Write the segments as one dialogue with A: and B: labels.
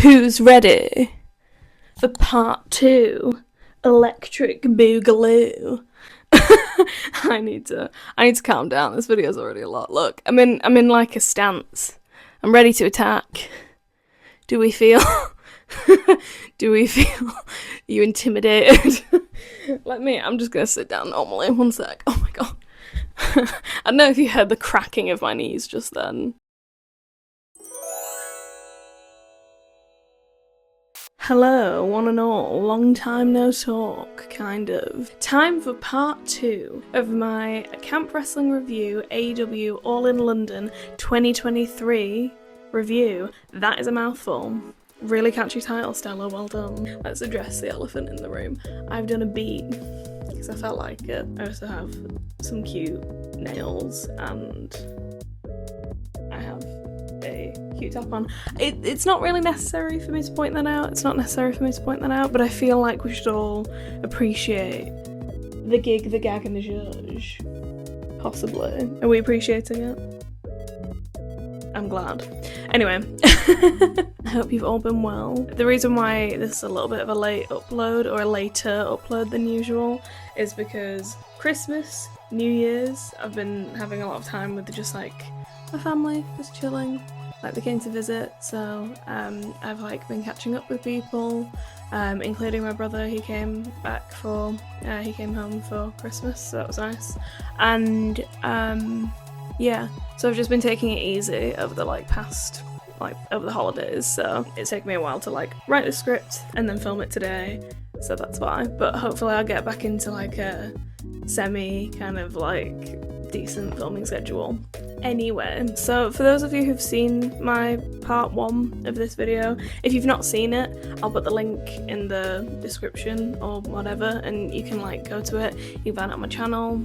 A: Who's ready for part 2? Electric Boogaloo. I need to calm down. This video's already a lot. Look, I'm in like a stance. I'm ready to attack. Do we feel you intimidated? I'm just gonna sit down normally. One sec. Oh my god. I don't know if you heard the cracking of my knees just then. Hello, one and all. Long time no talk, kind of. Time for part 2 of my Camp Wrestling Review AEW All in London 2023 review. That is a mouthful. Really catchy title, Stella, well done. Let's address the elephant in the room. I've done a beat because I felt like it. I also have some cute nails and I have a cute top on. It's not really necessary for me to point that out. But I feel like we should all appreciate the gig, the gag, and the zhuzh. Possibly. Are we appreciating it? I'm glad. Anyway, I hope you've all been well. The reason why this is a little bit of a late upload, or a later upload than usual, is because Christmas, New Year's, I've been having a lot of time with just like my family, just chilling. Like they came to visit, so I've like been catching up with people, including my brother. He came home for Christmas, so that was nice. And yeah, so I've just been taking it easy over the over the holidays. So it's taken me a while to like write the script and then film it today. So that's why. But hopefully I'll get back into like a semi kind of like decent filming schedule. Anyway, so for those of you who've seen my part 1 of this video, if you've not seen it, I'll put the link in the description or whatever, and you can like go to it. You can find it on my channel.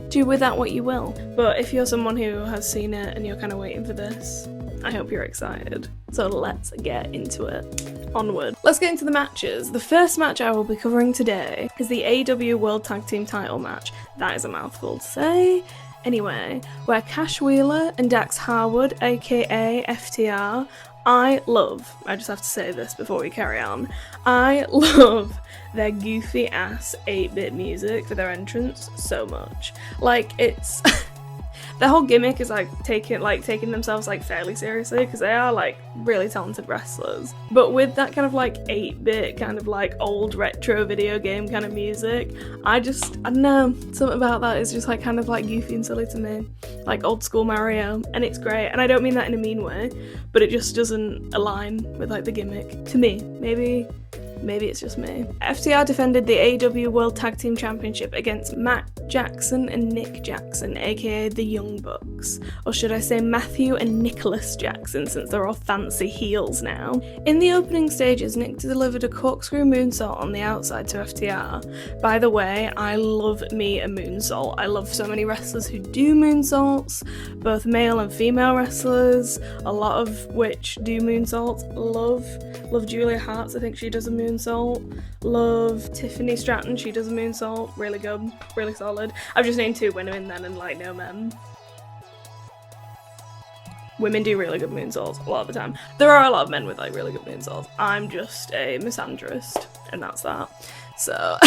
A: Do with that what you will. But if you're someone who has seen it and you're kind of waiting for this, I hope you're excited. So let's get into it. Onward. Let's get into the matches. The first match I will be covering today is the AEW World Tag Team title match. That is a mouthful to say. Anyway, where Cash Wheeler and Dax Harwood, aka FTR, I just have to say this before we carry on, I love their goofy ass 8-bit music for their entrance so much. Like, it's their whole gimmick is like taking themselves like fairly seriously, because they are like really talented wrestlers, but with that kind of like 8-bit kind of like old retro video game kind of music, I don't know, something about that is just like kind of like goofy and silly to me, like old school Mario, and it's great. And I don't mean that in a mean way, but it just doesn't align with like the gimmick to me. Maybe it's just me. FTR defended the AEW World Tag Team Championship against Matt Jackson and Nick Jackson, aka the Young Bucks. Or should I say Matthew and Nicholas Jackson, since they're all fancy heels now. In the opening stages, Nick delivered a corkscrew moonsault on the outside to FTR. By the way, I love me a moonsault. I love so many wrestlers who do moonsaults, both male and female wrestlers, a lot of which do moonsaults. Love Julia Hart, I think she does a moonsault. Love Tiffany Stratton, she does a moonsault. Really good, really solid. I've just named 2 women then and like no men. Women do really good moonsaults a lot of the time. There are a lot of men with like really good moonsaults. I'm just a misandrist, and that's that. So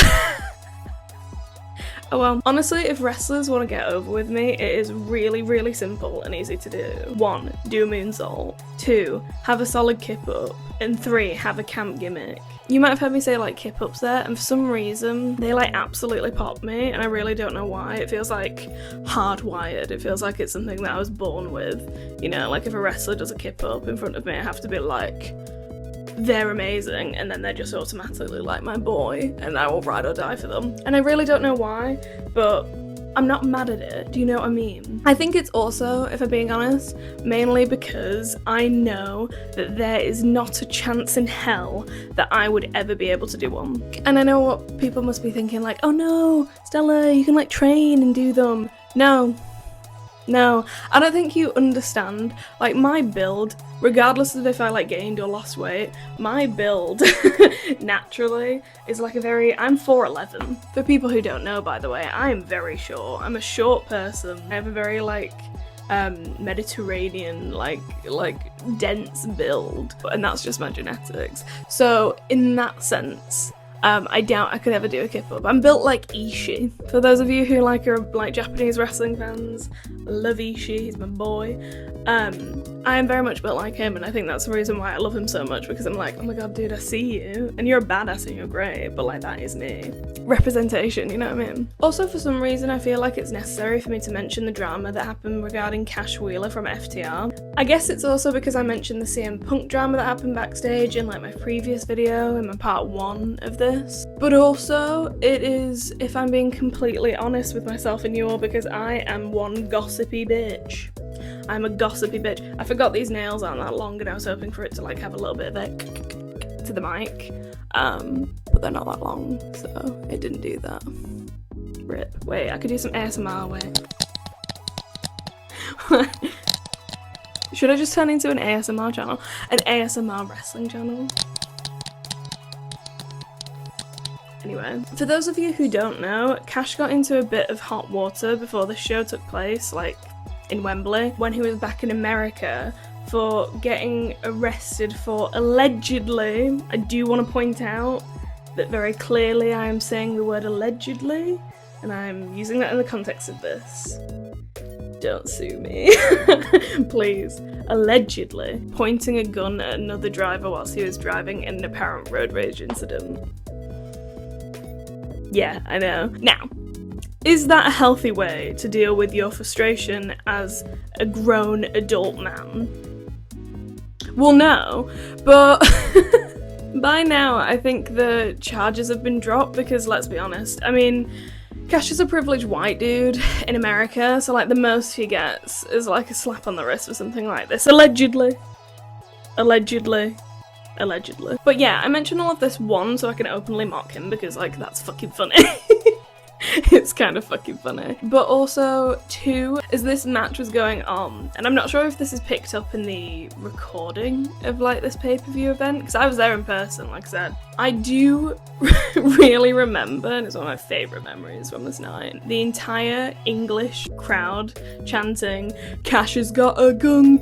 A: oh well. Honestly, if wrestlers want to get over with me, it is really, really simple and easy to do. 1, do a moonsault. 2, have a solid kip up. And 3, have a camp gimmick. You might have heard me say like kip ups there, and for some reason they like absolutely pop me, and I really don't know why. It feels like hardwired. It feels like it's something that I was born with. You know, like if a wrestler does a kip up in front of me, I have to be like, they're amazing, and then they're just automatically like my boy, and I will ride or die for them. And I really don't know why, but I'm not mad at it. Do you know what I mean? I think it's also, if I'm being honest, mainly because I know that there is not a chance in hell that I would ever be able to do one. And I know what people must be thinking, like, oh no, Stella, you can like train and do them. No, I don't think you understand. Like, my build, regardless of if I like gained or lost weight, my build naturally is like I'm 4'11". For people who don't know, by the way, I am very short. I'm a short person. I have a very like Mediterranean, like dense build, and that's just my genetics. So in that sense, I doubt I could ever do a kip up. I'm built like Ishii. For those of you who are like Japanese wrestling fans, I love Ishii, he's my boy. I am very much built like him, and I think that's the reason why I love him so much, because I'm like, oh my god, dude, I see you, and you're a badass and you're great, but like, that is me. Representation, you know what I mean? Also, for some reason, I feel like it's necessary for me to mention the drama that happened regarding Cash Wheeler from FTR. I guess it's also because I mentioned the CM Punk drama that happened backstage in like my previous video, in my part 1 of this. But also, it is, if I'm being completely honest with myself and you all, because I am one gossipy bitch. I'm a gossipy bitch. I forgot these nails aren't that long, and I was hoping for it to like have a little bit of a to the mic, but they're not that long, so it didn't do that. Rip. Wait, I could do some ASMR. Wait. Should I just turn into an ASMR channel? An ASMR wrestling channel? Anyway, for those of you who don't know, Cash got into a bit of hot water before the show took place, like in Wembley, when he was back in America, for getting arrested for allegedly, I do want to point out that very clearly I am saying the word allegedly, and I'm using that in the context of this. Don't sue me. Please. Allegedly pointing a gun at another driver whilst he was driving in an apparent road rage incident. Yeah, I know. Now, is that a healthy way to deal with your frustration as a grown adult man? Well, no, but by now I think the charges have been dropped, because let's be honest, I mean, Cash is a privileged white dude in America, so like the most he gets is like a slap on the wrist or something like this. Allegedly. Allegedly. Allegedly. But yeah, I mention all of this, 1, so I can openly mock him, because like that's fucking funny. It's kind of fucking funny. But also, 2, as this match was going on, and I'm not sure if this is picked up in the recording of like this pay-per-view event, because I was there in person, like I said. I do really remember, and it's one of my favourite memories from this night, the entire English crowd chanting, "Cash has got a gun,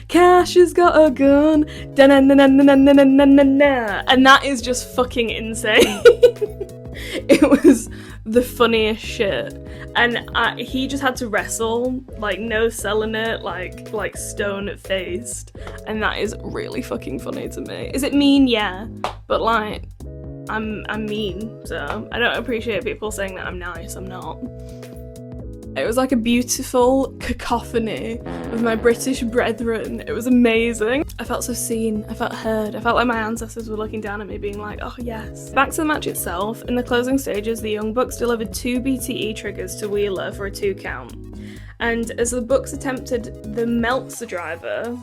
A: Cash has got a gun, da-na-na-na-na-na-na-na-na," and that is just fucking insane. It was the funniest shit, and he just had to wrestle, like no selling it, like stone faced, and that is really fucking funny to me. Is it mean? Yeah, but like I'm mean, so I don't appreciate people saying that I'm nice. I'm not. It was like a beautiful cacophony of my British brethren. It was amazing. I felt so seen, I felt heard, I felt like my ancestors were looking down at me being like, oh yes. Back to the match itself, in the closing stages, the Young Bucks delivered 2 BTE triggers to Wheeler for a 2 count. And as the Bucks attempted the Meltzer driver,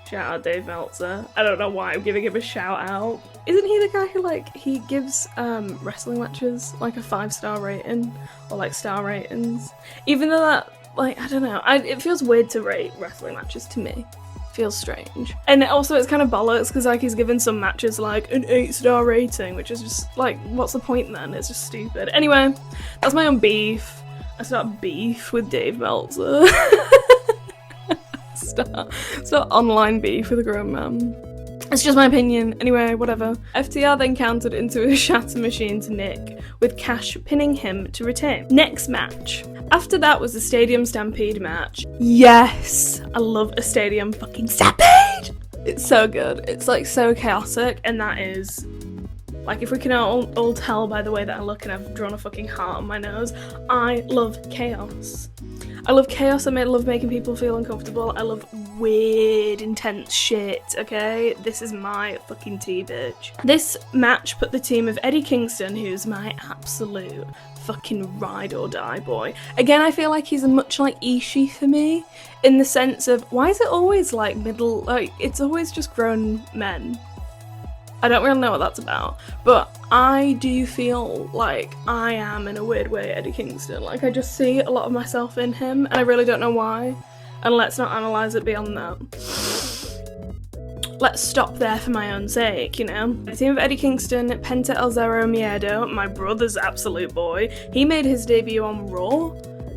A: shout out Dave Meltzer, I don't know why I'm giving him a shout out. Isn't he the guy who like, he gives wrestling matches like a 5-star rating, or like star ratings? Even though that, like, I don't know, it feels weird to rate wrestling matches to me. Feels strange. And also it's kind of bollocks, because like he's given some matches like an 8-star rating, which is just like, what's the point then? It's just stupid. Anyway, that's my own beef. I start beef with Dave Meltzer. start online beef with a grown man. It's just my opinion. Anyway, whatever. FTR then countered into a shatter machine to Nick, with Cash pinning him to retain. Next match. After that was the Stadium Stampede match. Yes! I love a Stadium fucking Stampede! It's so good. It's like so chaotic, and that is... Like, if we can all tell by the way that I look and I've drawn a fucking heart on my nose, I love chaos. I love chaos, I love making people feel uncomfortable, I love weird, intense shit, okay? This is my fucking tea, bitch. This match put the team of Eddie Kingston, who's my absolute fucking ride or die boy. Again, I feel like he's much like Ishii for me, in the sense of, why is it always like middle, like, it's always just grown men? I don't really know what that's about, but I do feel like I am, in a weird way, Eddie Kingston. Like, I just see a lot of myself in him, and I really don't know why. And let's not analyse it beyond that. Let's stop there for my own sake, you know? The team of Eddie Kingston, Penta El Zero Miedo, my brother's absolute boy, he made his debut on Raw.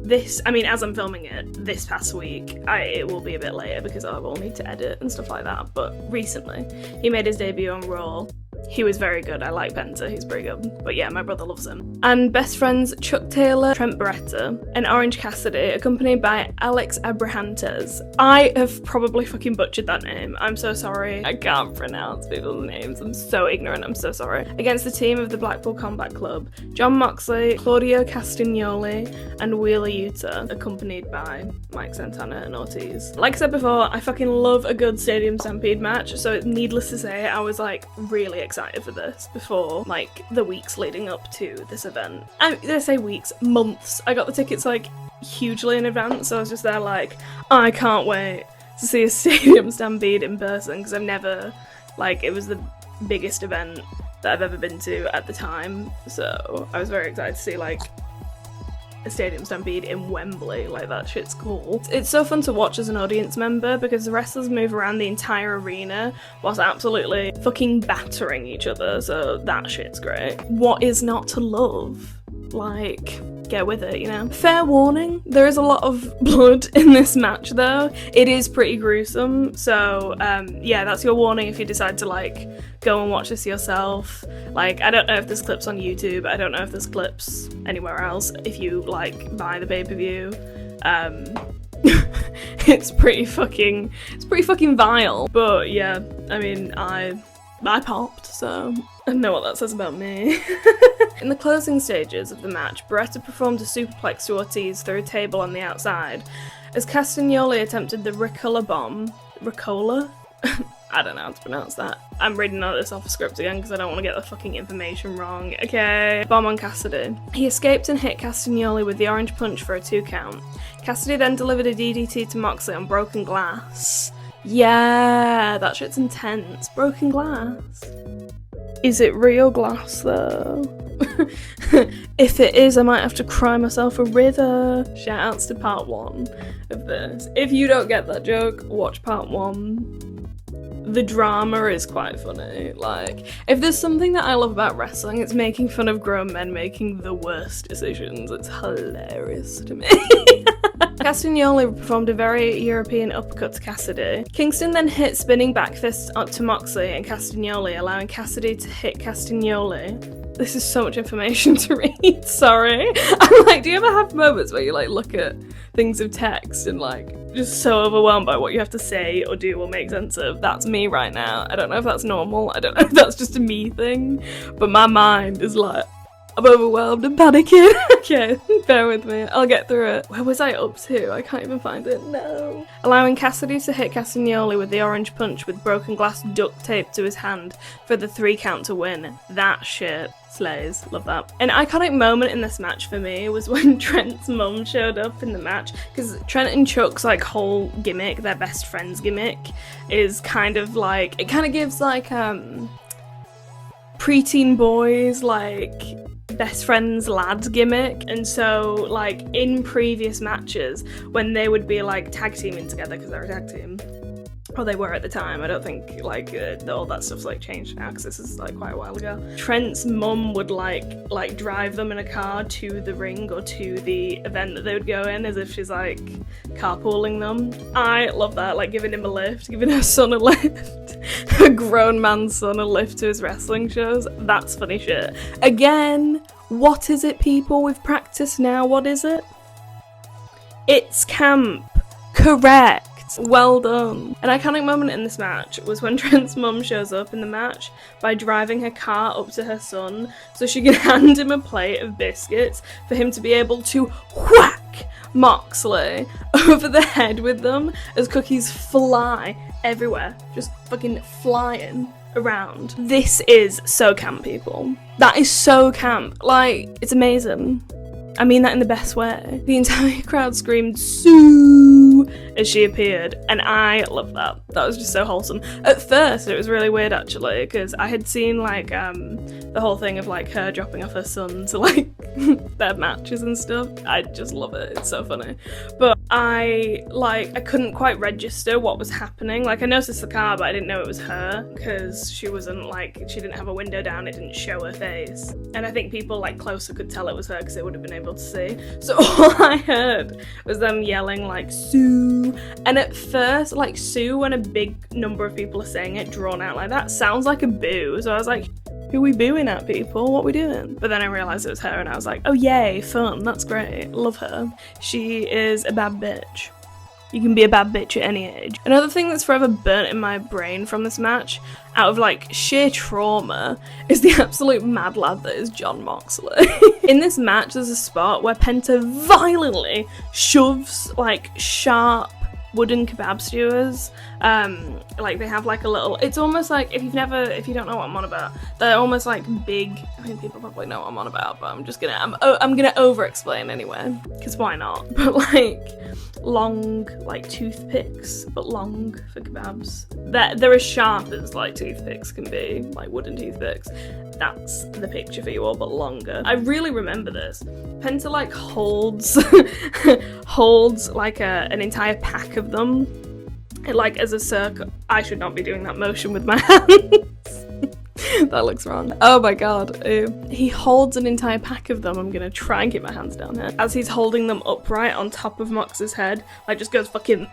A: as I'm filming it this past week, it will be a bit later because I will need to edit and stuff like that, but recently he made his debut on Raw. He was very good. I like Penta, he's pretty good. But yeah, my brother loves him. And best friends Chuck Taylor, Trent Beretta, and Orange Cassidy, accompanied by Alex Abrahantes. I have probably fucking butchered that name. I'm so sorry. I can't pronounce people's names. I'm so ignorant. I'm so sorry. Against the team of the Blackpool Combat Club, John Moxley, Claudio Castagnoli, and Wheeler Yuta, accompanied by Mike Santana and Ortiz. Like I said before, I fucking love a good Stadium Stampede match, so needless to say, I was like really excited for this before like the weeks leading up to this event. I say weeks, months. I got the tickets like hugely in advance, so I was just there like, I can't wait to see a Stadium Stampede in person because I've never, like, it was the biggest event that I've ever been to at the time, so I was very excited to see like a Stadium Stampede in Wembley. Like, that shit's cool. It's so fun to watch as an audience member because the wrestlers move around the entire arena whilst absolutely fucking battering each other, so that shit's great. What is not to love? Like, get with it, you know? Fair warning, there is a lot of blood in this match though. It is pretty gruesome, so yeah, that's your warning if you decide to like go and watch this yourself. Like, I don't know if there's clips on YouTube, I don't know if there's clips anywhere else if you like buy the pay-per-view. It's pretty fucking vile. But yeah, I mean, I popped, so I know what that says about me. In the closing stages of the match, Beretta performed a superplex to Ortiz through a table on the outside, as Castagnoli attempted the Ricola bomb. Ricola? I don't know how to pronounce that. I'm reading all this off a script again because I don't want to get the fucking information wrong. Okay. Bomb on Cassidy. He escaped and hit Castagnoli with the orange punch for a 2 count. Cassidy then delivered a DDT to Moxley on broken glass. Yeah, that shit's intense. Broken glass. Is it real glass though? If it is, I might have to cry myself a river. Shoutouts to part 1 of this. If you don't get that joke, watch part 1. The drama is quite funny. Like, if there's something that I love about wrestling, it's making fun of grown men making the worst decisions. It's hilarious to me. Castagnoli performed a very European uppercut to Cassidy. Kingston then hit spinning back fists up to Moxley and Castagnoli, allowing Cassidy to hit Castagnoli. This is so much information to read, sorry. I'm like, do you ever have moments where you like look at things of text and like just so overwhelmed by what you have to say or do or make sense of? That's me right now. I don't know if that's normal, I don't know if that's just a me thing, but my mind is like, I'm overwhelmed and panicking. Okay, bear with me. I'll get through it. Where was I up to? I can't even find it. No. Allowing Cassidy to hit Castagnoli with the orange punch with broken glass duct tape to his hand for the 3 count to win. That shit slays. Love that. An iconic moment in this match for me was when Trent's mum showed up in the match, because Trent and Chuck's like whole gimmick, their best friends gimmick, is kind of like, it kind of gives like preteen boys like best friends lads gimmick. And so like in previous matches when they would be like tag teaming together, because they're a tag team, or they were at the time, I don't think like all that stuff's like changed now because this is like quite a while ago. Trent's mum would like drive them in a car to the ring or to the event that they would go in, as if she's like carpooling them. I love that, like giving him a lift, giving her son a lift, a grown man's son a lift to his wrestling shows. That's funny shit. Again, what is it, people? We've practiced now. What is it? It's camp. Correct. Well done. An iconic moment in this match was when Trent's mum shows up in the match by driving her car up to her son so she can hand him a plate of biscuits for him to be able to whack Moxley over the head with them as cookies fly everywhere, just fucking flying around. This is so camp, people. That is so camp. Like, it's amazing. I mean that in the best way. The entire crowd screamed "Sue!" as she appeared, and I loved that. That was just so wholesome. At first, it was really weird actually, because I had seen like the whole thing of like her dropping off her son to like their matches and stuff. I just love it. It's so funny. But I couldn't quite register what was happening. Like I noticed the car, but I didn't know it was her because she didn't have a window down. It didn't show her face, and I think people like closer could tell it was her because they would have been able to see. So all I heard was them yelling like Sue, and at first like Sue, when a big number of people are saying it drawn out like that, sounds like a boo. So I was like, who are we booing at, people? What are we doing? But then I realised it was her and I was like, oh yay, fun, that's great, love her. She is a bad bitch. You can be a bad bitch at any age. Another thing that's forever burnt in my brain from this match, out of like sheer trauma, is the absolute mad lad that is Jon Moxley. In this match, there's a spot where Penta violently shoves like sharp wooden kebab skewers. Like they have like a little, it's almost like if you don't know what I'm on about, they're almost like big, I mean people probably know what I'm on about, but I'm gonna over explain anyway, because why not? But like long like toothpicks, but long for kebabs. They're as sharp as like toothpicks can be, like wooden toothpicks. That's the picture for you all, but longer. I really remember this. Penta like holds like an entire pack of them, like as a circle. I should not be doing that motion with my hands. That looks wrong. Oh my god. He holds an entire pack of them. I'm gonna try and keep my hands down here. As he's holding them upright on top of Mox's head, like just goes fucking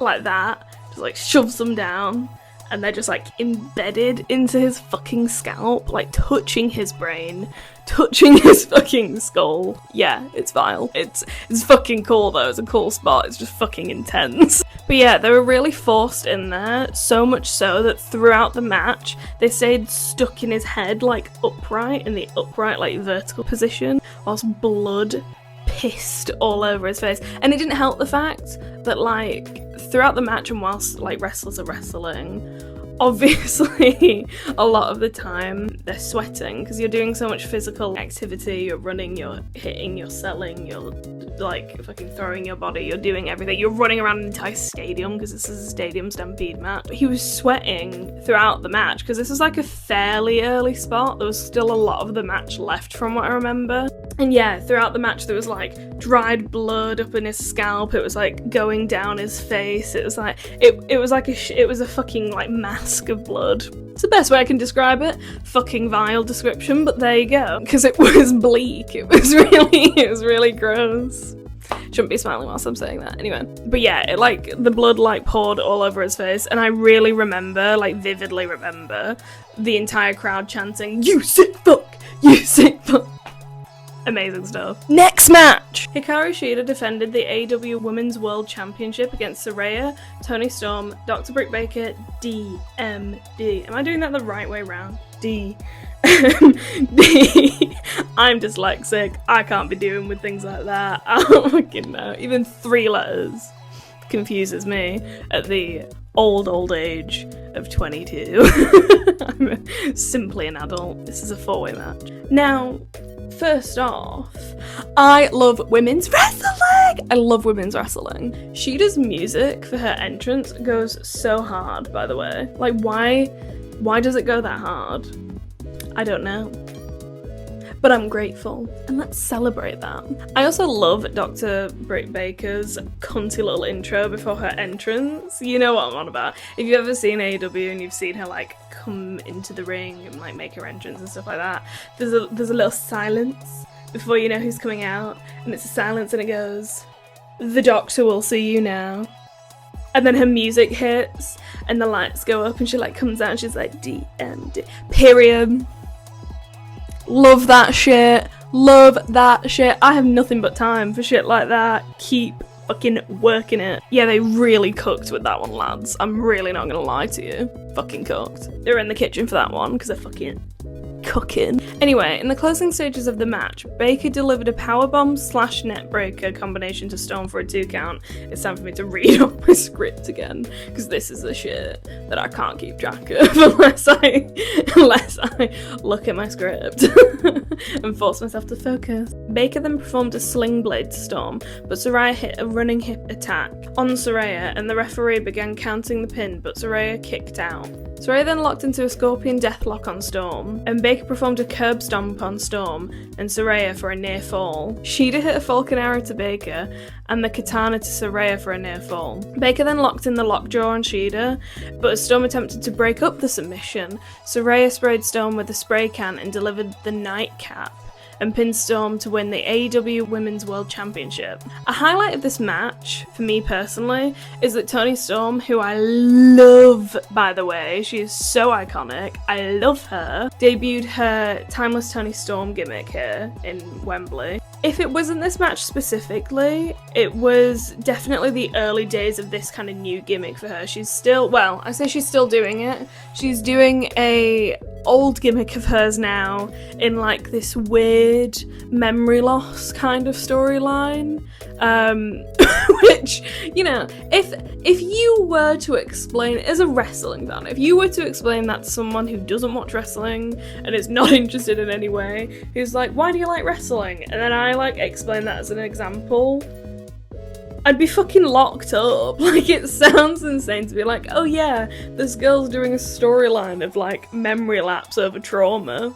A: like that, just like shoves them down. And they're just like embedded into his fucking scalp, like touching his brain, touching his fucking skull. Yeah, it's vile. It's fucking cool though, it's a cool spot, it's just fucking intense. But yeah, they were really forced in there, so much so that throughout the match, they stayed stuck in his head, like upright, in the upright, like vertical position, whilst blood pissed all over his face. And it didn't help the fact that like throughout the match and whilst like wrestlers are wrestling, obviously a lot of the time they're sweating because you're doing so much physical activity. You're running, you're hitting, you're selling, you're like fucking throwing your body, you're doing everything, you're running around an entire stadium because this is a stadium stampede match. He was sweating throughout the match because this was like a fairly early spot. There was still a lot of the match left from what I remember. And yeah, throughout the match there was like dried blood up in his scalp. It was like going down his face. It was like it was like it was a fucking like mask of blood. It's the best way I can describe it. Fucking vile description, but there you go. Because it was bleak. It was really gross. Shouldn't be smiling whilst I'm saying that. Anyway. But yeah, it like the blood like poured all over his face, and I really remember, like vividly remember, the entire crowd chanting, "You sick fuck! You sick fuck!" Amazing stuff. Next match! Hikaru Shida defended the AEW Women's World Championship against Saraya, Toni Storm, Dr. Britt Baker, DMD. Am I doing that the right way round? D. D. I'm dyslexic. I can't be doing with things like that. I don't fucking know. Even 3 letters confuses me at the old age of 22. I'm simply an adult. This is a 4-way match. Now, first off, I love women's wrestling! I love women's wrestling. Shida's music for her entrance goes so hard, by the way. Like, why does it go that hard? I don't know. But I'm grateful, and let's celebrate that. I also love Dr. Britt Baker's cunty little intro before her entrance. You know what I'm on about. If you've ever seen AEW and you've seen her like come into the ring and like make her entrance and stuff like that, there's a little silence before you know who's coming out, and it's a silence and it goes, "The doctor will see you now." And then her music hits and the lights go up and she like comes out and she's like, DMD. Period. Love that shit. Love that shit. I have nothing but time for shit like that. Keep fucking working it. Yeah, they really cooked with that one, lads. I'm really not gonna lie to you. Fucking cooked. They were in the kitchen for that one because they're fucking cooking. Anyway, in the closing stages of the match, Baker delivered a powerbomb / neckbreaker combination to Storm for a 2 count. It's time for me to read off my script again, because this is the shit that I can't keep track of unless I look at my script and force myself to focus. Baker then performed a sling blade to Storm, but Saraya hit a running hip attack on Saraya, and the referee began counting the pin, but Saraya kicked out. Saraya then locked into a scorpion deathlock on Storm, and Baker performed a curb stomp on Storm and Saraya for a near fall. Shida hit a falcon arrow to Baker, and the katana to Saraya for a near fall. Baker then locked in the lockjaw on Shida, but as Storm attempted to break up the submission, Saraya sprayed Storm with a spray can and delivered the nightcap, and pinned Storm to win the AEW Women's World Championship. A highlight of this match, for me personally, is that Toni Storm, who I love, by the way, she is so iconic, I love her, debuted her Timeless Toni Storm gimmick here in Wembley. If it wasn't this match specifically, it was definitely the early days of this kind of new gimmick for her. She's still, well, I say she's still doing it. She's doing a old gimmick of hers now in like this weird memory loss kind of storyline. Which, you know, if you were to explain, as a wrestling fan, if you were to explain that to someone who doesn't watch wrestling and is not interested in any way, who's like, why do you like wrestling? And then I like explain that as an example, I'd be fucking locked up. Like, it sounds insane to be like, oh yeah, this girl's doing a storyline of like memory lapse over trauma.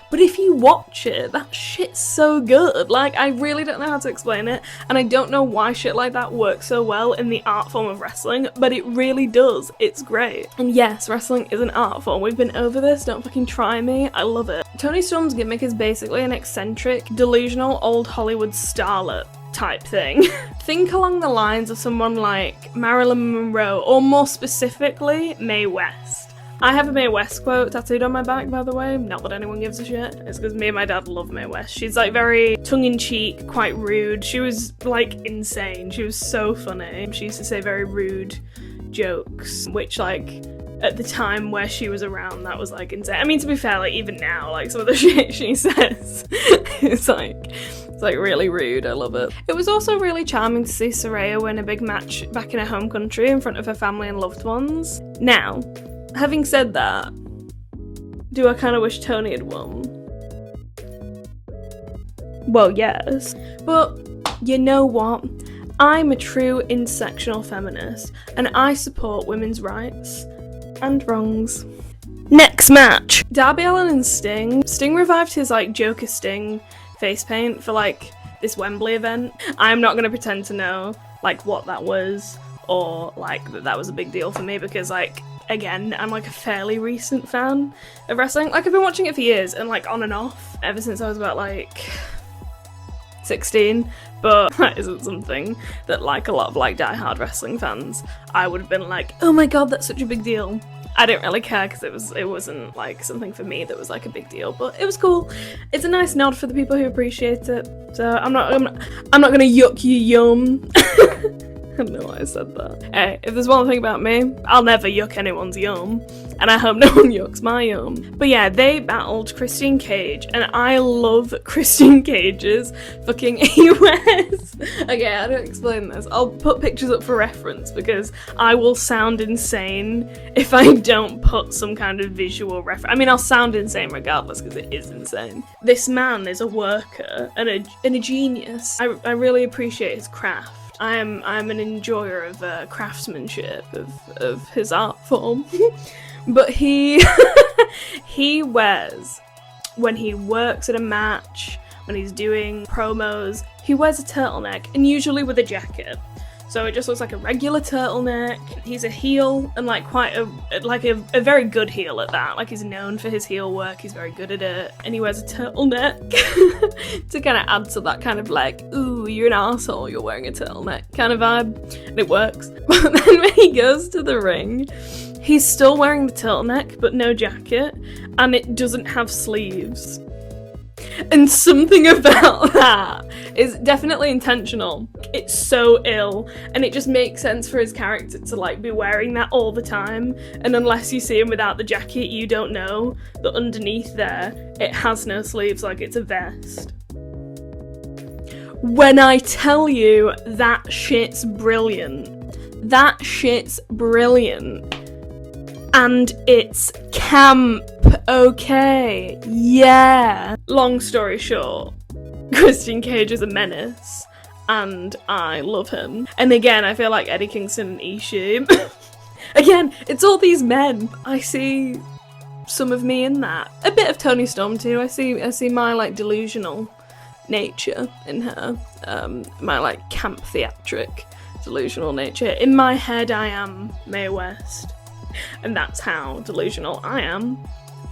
A: But if you watch it, that shit's so good. Like, I really don't know how to explain it, and I don't know why shit like that works so well in the art form of wrestling, but it really does. It's great. And yes, wrestling is an art form. We've been over this, don't fucking try me. I love it. Toni Storm's gimmick is basically an eccentric, delusional old Hollywood starlet type thing. Think along the lines of someone like Marilyn Monroe, or more specifically, Mae West. I have a Mae West quote tattooed on my back, by the way. Not that anyone gives a shit. It's because me and my dad love Mae West. She's like very tongue-in-cheek, quite rude. She was like insane. She was so funny. She used to say very rude jokes, which like at the time where she was around, that was like insane. I mean, to be fair, like even now, like some of the shit she says, it's like really rude. I love it. It was also really charming to see Saraya win a big match back in her home country in front of her family and loved ones. Now, having said that, do I kind of wish Toni had won? Well, yes. But you know what? I'm a true intersectional feminist, and I support women's rights and wrongs. Next match! Darby Allin and Sting. Sting revived his like Joker Sting face paint for like this Wembley event. I'm not going to pretend to know like what that was, or like that was a big deal for me, because like, again, I'm like a fairly recent fan of wrestling. Like, I've been watching it for years and like on and off ever since I was about like 16, but that isn't something that like a lot of like diehard wrestling fans I would have been like, oh my god, that's such a big deal. I didn't really care because it wasn't like something for me that was like a big deal, but it was cool. It's a nice nod for the people who appreciate it. So I'm not gonna yuck you yum. I don't know why I said that. Hey, if there's one thing about me, I'll never yuck anyone's yum, and I hope no one yucks my yum. But yeah, they battled Christine Cage, and I love Christine Cage's fucking EOS. Okay, I don't explain this. I'll put pictures up for reference, because I will sound insane if I don't put some kind of visual reference. I mean, I'll sound insane regardless, because it is insane. This man is a worker and a genius. I really appreciate his craft. I'm an enjoyer of craftsmanship of his art form. But he wears, when he works at a match, when he's doing promos, he wears a turtleneck, and usually with a jacket. So it just looks like a regular turtleneck. He's a heel, and like quite a very good heel at that. Like, he's known for his heel work, he's very good at it, and he wears a turtleneck to kind of add to that kind of like, ooh, you're an arsehole, you're wearing a turtleneck kind of vibe, and it works. But then when he goes to the ring, he's still wearing the turtleneck, but no jacket, and it doesn't have sleeves. And something about that is definitely intentional. It's so ill, and it just makes sense for his character to like be wearing that all the time. And unless you see him without the jacket, you don't know that underneath there it has no sleeves, like it's a vest. When I tell you that shit's brilliant. That shit's brilliant. And it's camp, okay? Yeah. Long story short, Christian Cage is a menace, and I love him. And again, I feel like Eddie Kingston and Ishii. Again, it's all these men. I see some of me in that. A bit of Toni Storm too. I see my like delusional nature in her. My like camp theatric delusional nature. In my head, I am Mae West. And that's how delusional I am.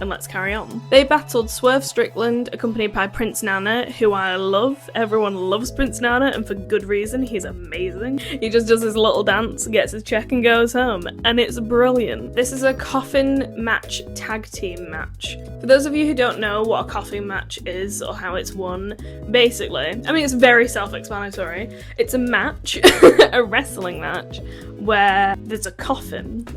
A: And let's carry on. They battled Swerve Strickland, accompanied by Prince Nana, who I love. Everyone loves Prince Nana, and for good reason. He's amazing. He just does his little dance, gets his check, and goes home. And it's brilliant. This is a coffin match tag team match. For those of you who don't know what a coffin match is or how it's won, basically, I mean, it's very self-explanatory. It's a match, a wrestling match, where there's a coffin.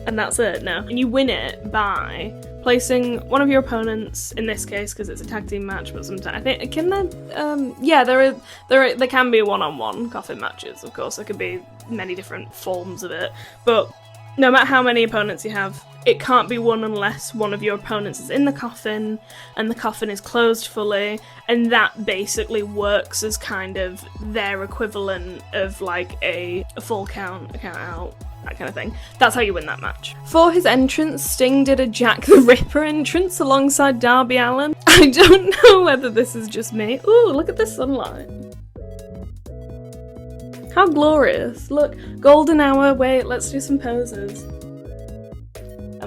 A: And that's it now. And you win it by placing one of your opponents, in this case, because it's a tag team match, but sometimes I think, can there, yeah, there can be one-on-one coffin matches, of course. There could be many different forms of it, but no matter how many opponents you have, it can't be won unless one of your opponents is in the coffin, and the coffin is closed fully, and that basically works as kind of their equivalent of like a full count, a count out, that kind of thing. That's how you win that match. For his entrance, Sting did a Jack the Ripper entrance alongside Darby Allin. I don't know whether this is just me. Ooh, look at the sunlight. How glorious. Look, golden hour. Wait, let's do some poses. I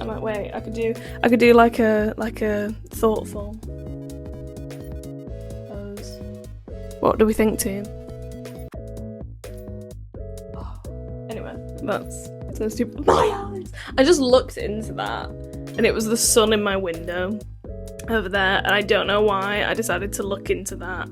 A: might wait. I could do like a thoughtful pose. What do we think, team? Anyway, that's so stupid. My eyes! I just looked into that, and it was the sun in my window over there, and I don't know why I decided to look into that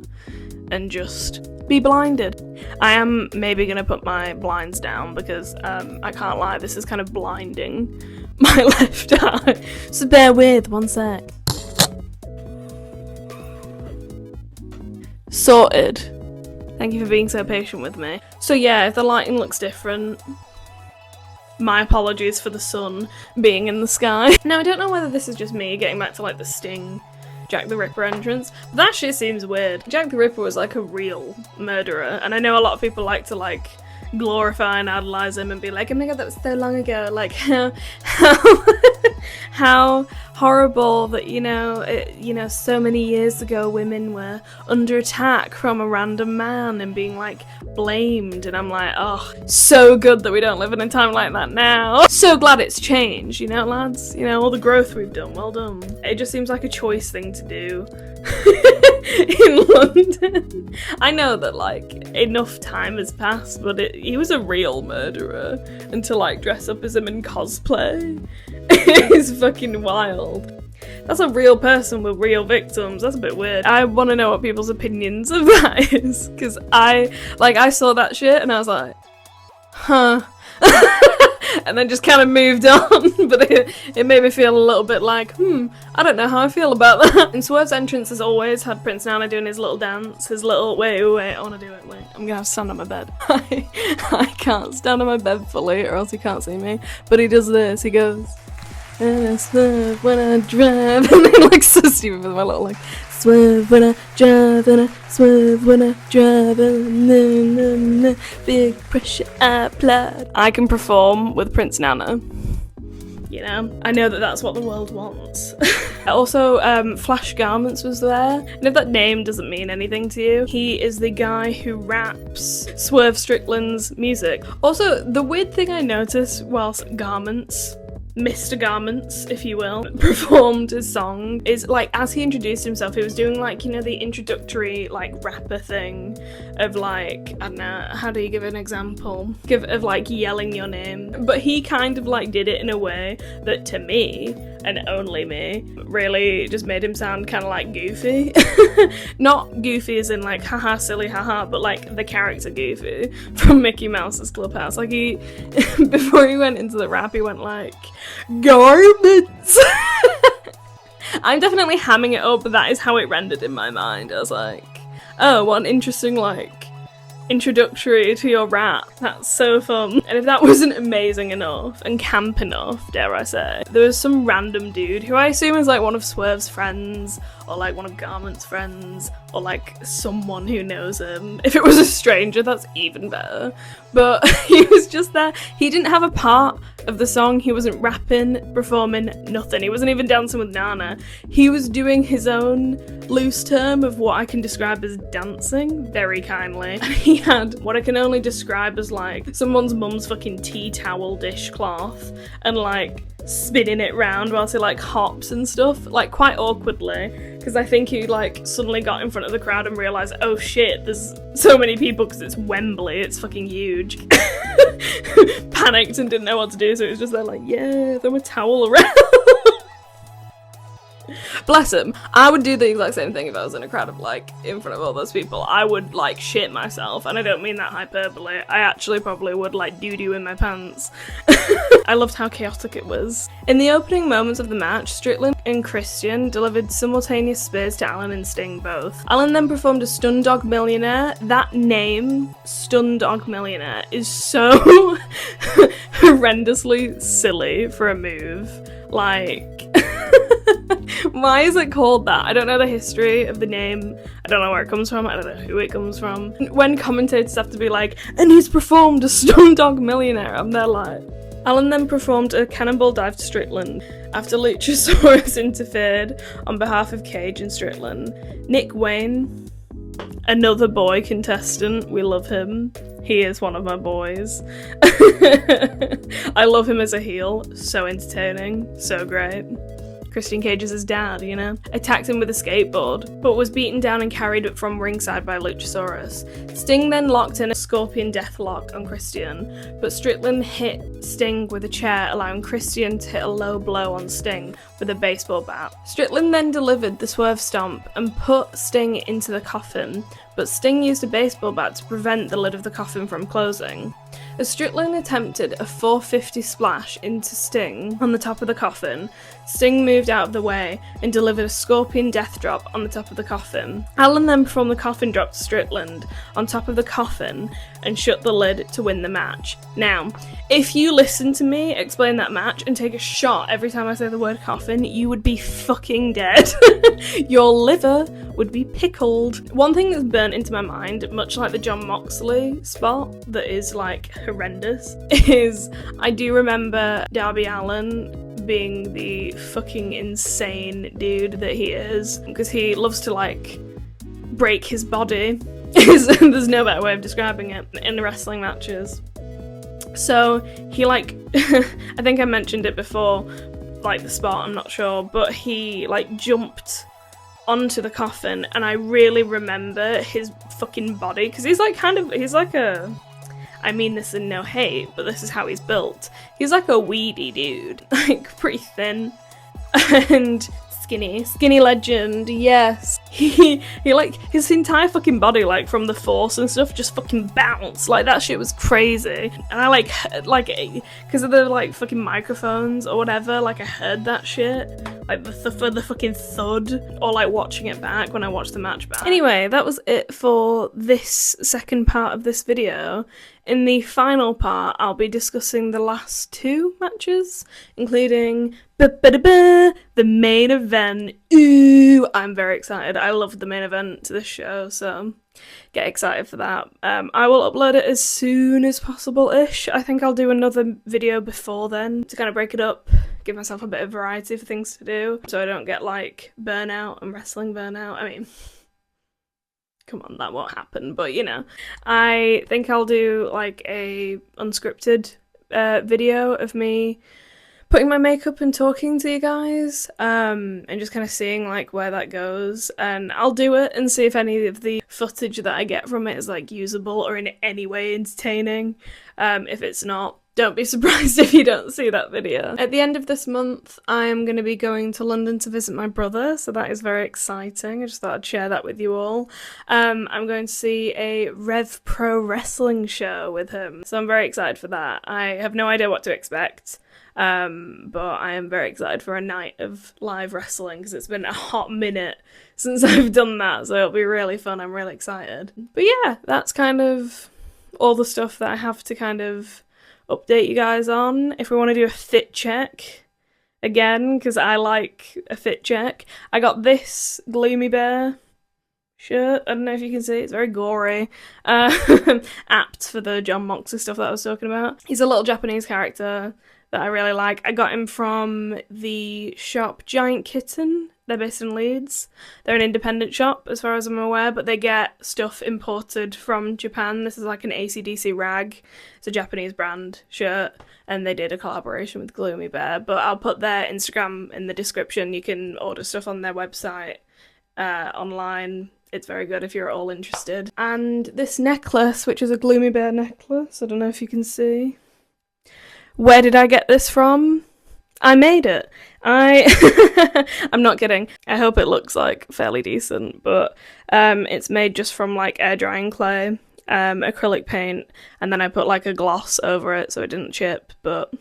A: and just be blinded. I am maybe gonna put my blinds down because I can't lie, this is kind of blinding my left eye. So bear with, one sec. Sorted. Thank you for being so patient with me. So yeah, if the lighting looks different, my apologies for the sun being in the sky. Now, I don't know whether this is just me getting back to like the Sting Jack the Ripper entrance, but that shit seems weird. Jack the Ripper was like a real murderer, and I know a lot of people like to like glorify and idolize him and be like, oh my god, that was so long ago, like how horrible that, you know, so many years ago women were under attack from a random man and being like blamed, and I'm like, oh, so good that we don't live in a time like that now. So glad it's changed, you know, lads, you know, all the growth we've done, well done. It just seems like a choice thing to do in London. I know that like enough time has passed, but he was a real murderer, and to like dress up as him in cosplay is fucking wild. That's a real person with real victims. That's a bit weird. I want to know what people's opinions of that is, because I saw that shit and I was like, huh. And then just kind of moved on, but it made me feel a little bit like, I don't know how I feel about that. And Swerve's entrance has always had Prince Nana doing his little dance, his little, wait, I want to do it, wait. I'm gonna have to stand on my bed. I can't stand on my bed fully or else he can't see me, but he does this, he goes, and I swerve when I drive, and it looks so stupid with my little like, swerve when I drive, and I swerve when I drive, and big pressure I applied. I can perform with Prince Nana. You know, I know that that's what the world wants. Also, Flash Garments was there, and if that name doesn't mean anything to you, he is the guy who raps Swerve Strickland's music. Also, the weird thing I noticed whilst Garments, Mr. Garments, if you will, performed his song is like, as he introduced himself, he was doing like, you know, the introductory like rapper thing of like, I don't know, how do you give an example? Of like yelling your name. But he kind of like did it in a way that to me and only me really just made him sound kind of like Goofy. Not Goofy as in like haha silly haha, but like the character Goofy from Mickey Mouse's Clubhouse. Like he, before he went into the rap, he went like, garbage. I'm definitely hamming it up, but that is how it rendered in my mind. I was like, oh, what an interesting like introductory to your rap. That's so fun. And if that wasn't amazing enough and camp enough, dare I say, there was some random dude who I assume is like one of Swerve's friends or like one of Garment's friends or like someone who knows him. If it was a stranger, that's even better. But he was just there. He didn't have a part of the song. He wasn't rapping, performing, nothing. He wasn't even dancing with Nana. He was doing his own loose term of what I can describe as dancing, very kindly. And he had what I can only describe as like someone's mum's fucking tea towel dishcloth and like spinning it round whilst he like hops and stuff, like quite awkwardly, because I think he like suddenly got in front of the crowd and realised, oh shit, there's so many people because it's Wembley, it's fucking huge. Panicked and didn't know what to do, so it was just there like, yeah, throw a towel around. Bless him. I would do the exact same thing if I was in a crowd of like in front of all those people. I would like shit myself, and I don't mean that hyperbole. I actually probably would like doo-doo in my pants. I loved how chaotic it was. In the opening moments of the match, Strickland and Christian delivered simultaneous spears to Alan and Sting both. Alan then performed a Stun Dog Millionaire. That name, Stun Dog Millionaire, is so horrendously silly for a move. Like, why is it called that? I don't know the history of the name. I don't know where it comes from. I don't know who it comes from. When commentators have to be like, and he's performed a Stun Dog Millionaire, I'm there like. Alan then performed a cannonball dive to Strickland after Luchasaurus interfered on behalf of Cage and Strickland. Nick Wayne, another boy contestant, we love him. He is one of my boys. I love him as a heel. So entertaining. So great. Christian Cage is his dad, you know? Attacked him with a skateboard, but was beaten down and carried from ringside by Luchasaurus. Sting then locked in a Scorpion Deathlock on Christian, but Strickland hit Sting with a chair, allowing Christian to hit a low blow on Sting with a baseball bat. Strickland then delivered the Swerve Stomp and put Sting into the coffin, but Sting used a baseball bat to prevent the lid of the coffin from closing. As Strickland attempted a 450 splash into Sting on the top of the coffin, Sting moved out of the way and delivered a Scorpion Death Drop on the top of the coffin. Alan then performed the coffin drop to Strickland on top of the coffin and shut the lid to win the match. Now, if you listen to me explain that match and take a shot every time I say the word coffin, you would be fucking dead. Your liver would be pickled. One thing that's burnt into my mind, much like the John Moxley spot that is like horrendous, is I do remember Darby Allin being the fucking insane dude that he is, because he loves to like break his body. There's no better way of describing it in wrestling matches. So he like I think I mentioned it before, like the spot, I'm not sure, but he like jumped onto the coffin, and I really remember his fucking body, because he's like a, I mean this in no hate, but this is how he's built. He's like a weedy dude, like pretty thin and skinny legend, yes. He like, his entire fucking body, like from the force and stuff, just fucking bounced. Like that shit was crazy. And I like, because of the like fucking microphones or whatever, like I heard that shit. Like the fucking thud, or like watching it back when I watched the match back. Anyway, that was it for this second part of this video. In the final part, I'll be discussing the last two matches, including the main event. Ooh, I'm very excited. I loved the main event to this show, so get excited for that. I will upload it as soon as possible-ish. I think I'll do another video before then to kind of break it up, give myself a bit of variety for things to do, so I don't get like burnout and wrestling burnout. I mean, come on, that won't happen, but you know. I think I'll do like a unscripted video of me putting my makeup and talking to you guys, and just kind of seeing like where that goes, and I'll do it and see if any of the footage that I get from it is like usable or in any way entertaining. If it's not, don't be surprised if you don't see that video. At the end of this month, I am going to be going to London to visit my brother, so that is very exciting. I just thought I'd share that with you all. I'm going to see a Rev Pro wrestling show with him, so I'm very excited for that. I have no idea what to expect, but I am very excited for a night of live wrestling, because it's been a hot minute since I've done that, so it'll be really fun. I'm really excited. But yeah, that's kind of all the stuff that I have to kind of update you guys on. If we want to do a fit check again, because I like a fit check, I got this Gloomy Bear shirt. I don't know if you can see, it's very gory. Apt for the John Moxley stuff that I was talking about. He's a little Japanese character that I really like. I got him from the shop Giant Kitten. They're based in Leeds. They're an independent shop, as far as I'm aware, but they get stuff imported from Japan. This is like an AC/DC rag. It's a Japanese brand shirt, and they did a collaboration with Gloomy Bear, but I'll put their Instagram in the description. You can order stuff on their website online. It's very good if you're all interested. And this necklace, which is a Gloomy Bear necklace, I don't know if you can see. Where did I get this from? I made it. I'm not kidding. I hope it looks like fairly decent, but it's made just from like air drying clay, acrylic paint, and then I put like a gloss over it so it didn't chip. But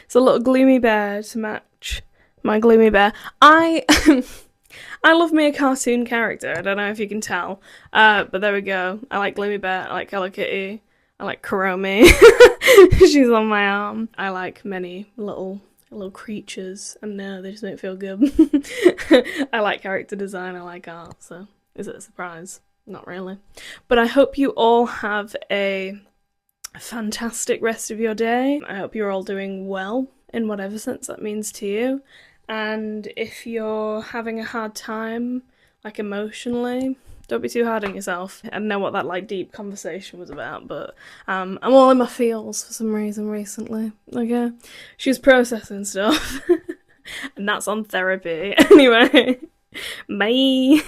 A: it's a little Gloomy Bear to match my Gloomy Bear. I love me a cartoon character. I don't know if you can tell, but there we go. I like Gloomy Bear. I like Hello Kitty. I like Kuromi. She's on my arm. I like many little creatures, and no, they just don't feel good. I like character design, I like art, so is it a surprise? Not really. But I hope you all have a fantastic rest of your day. I hope you're all doing well, in whatever sense that means to you. And if you're having a hard time, like emotionally, don't be too hard on yourself. I don't know what that like deep conversation was about, but I'm all in my feels for some reason recently. Okay, she's processing stuff, and that's on therapy. Anyway, bye.